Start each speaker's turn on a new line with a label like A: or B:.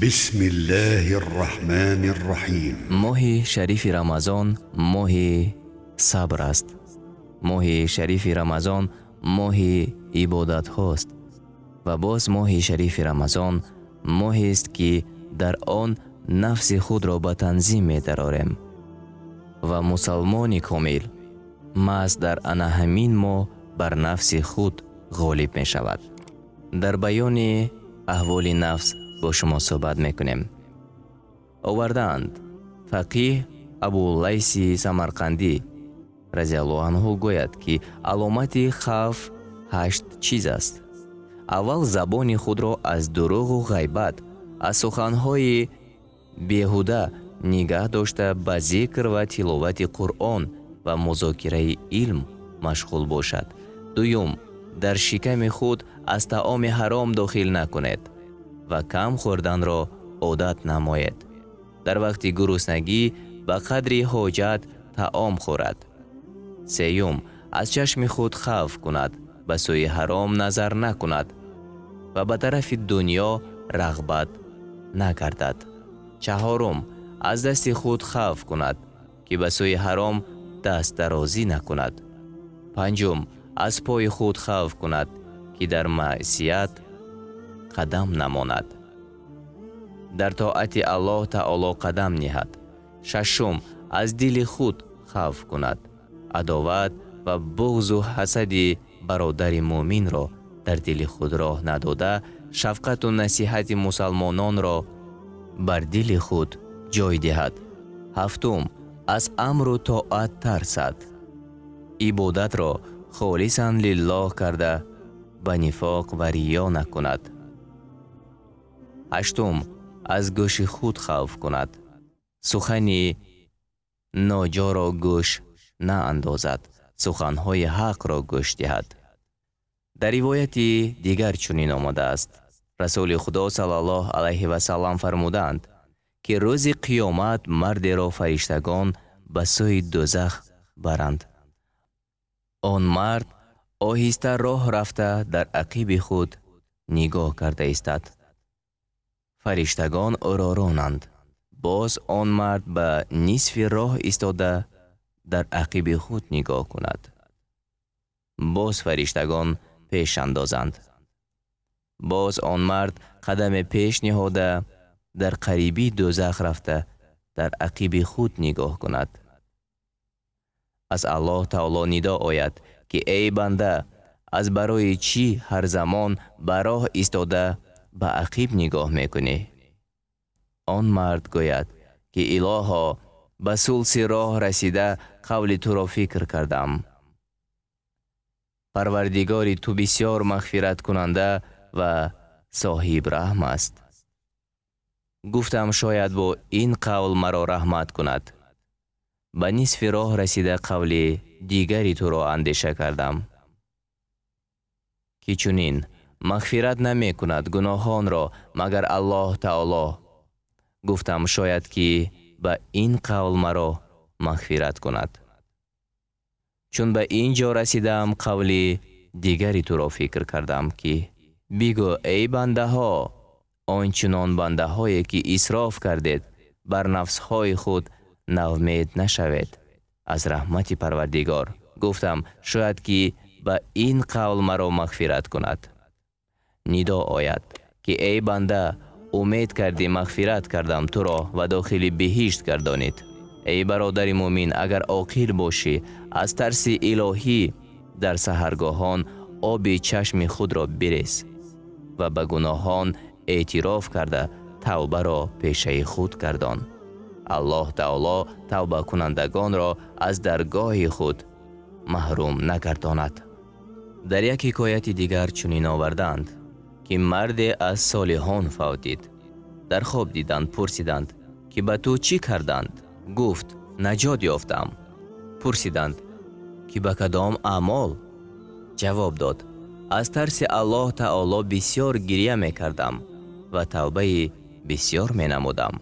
A: بسم الله الرحمن الرحیم.
B: ماه شریف رمضان ماه صبر است. ماه شریف رمضان ماه عبادت هاست و باز ماه شریف رمضان ماهی است که در آن نفس خود را به تنظیم می درآوریم و مسلمان کامل محض در آن همین ماه بر نفس خود غالب می شود. در بیان احوال نفس با شما صحبت میکنیم. آوردند فقیه ابو لیث سمرقندی رضی الله عنه گوید که علامت خوف 8 چیز است. اول زبان خود را از دروغ و غیبت، از سخنهای بیهوده نگاه داشته به ذکر و تلاوت قرآن و مذاکره علم مشغول باشد. دوم، در شکم خود از طعام حرام داخل نکند و کم خوردن را عادت نماید. در وقت گرسنگی به قدر حاجت طعام خورد. سیوم، از چشم خود خوف کند، به سوی حرام نظر نکند و به طرف دنیا رغبت نگردد. چهارم، از دست خود خوف کند که به سوی حرام دست درازی نکند. پنجم، از پای خود خوف کند که در معصیت قدم نماند، در طاعت الله تعالی قدم نهد. ششم، از دل خود خوف کند، عداوت و بغض و حسد برادر مؤمن را در دل خود راه نداده، شفقت و نصیحت مسلمانان را بر دل خود جای دهد. هفتم، از امر و طاعت ترسد، عبادت را خالصا لله کرده به نفاق و ریا نکند. هشتم، از گوش خود خوف کند، سخن ناجا را گوش نه اندازد، سخنهای حق را گوش دهد. در روایت دیگر چنین آمده است: رسول خدا صلی الله علیه و سلم فرمودند که روز قیامت مرد را فرشتگان به سوی دوزخ برند. آن مرد آهسته راه رفته در عقب خود نگاه کرده ایستد. فرشتگان او را رانند. باز آن مرد به نصف راه ایستاده در عقب خود نگاه کند. باز فرشتگان پیش اندازند. باز آن مرد قدم پیش نهاده در قریبی دوزخ رفته در عقب خود نگاه کند. از الله تعالی ندا آید که ای بنده، از برای چی هر زمان به راه ایستاده به عقب نگاه میکنی؟ آن مرد گوید که الها، به ثلث راه رسیده قول تو را فکر کردم. پروردگار تو بسیار مغفرت کننده و صاحب رحم است. گفتم شاید با این قول مرا رحمت کند. به نصف راه رسیده قول دیگری تو را اندیشه کردم که چنین مغفرت نمی کند گناهان را مگر الله تعالی. گفتم شاید که به این قول مرا مغفرت کند. چون به اینجا رسیدم قول دیگری تو را فکر کردم که بگو ای بنده ها، آنچنان بنده هایی که اسراف کردید بر نفس های خود ناامید نشوید از رحمت پروردگار. گفتم شاید که به این قول مرا مغفرت کند. ندا آید که ای بنده، امید کردی مغفرت کردم تو را و داخل بهشت گردانید. ای برادر مومن، اگر عاقل باشی از ترس الهی در سحرگاهان آب چشم خود را بریز و به گناهان اعتراف کرده توبه را پیشه خود گردان. الله تعالی توبه کنندگان را از درگاه خود محروم نگرداند. در یک حکایت دیگر چنین آوردند که مرد از صالحان فوت دید. در خواب دیدند. پرسیدند که به تو چی کردند؟ گفت نجات یافتم. پرسیدند که به کدام اعمال؟ جواب داد از ترس الله تعالی بسیار گریه می کردم و توبه بسیار می نمودم.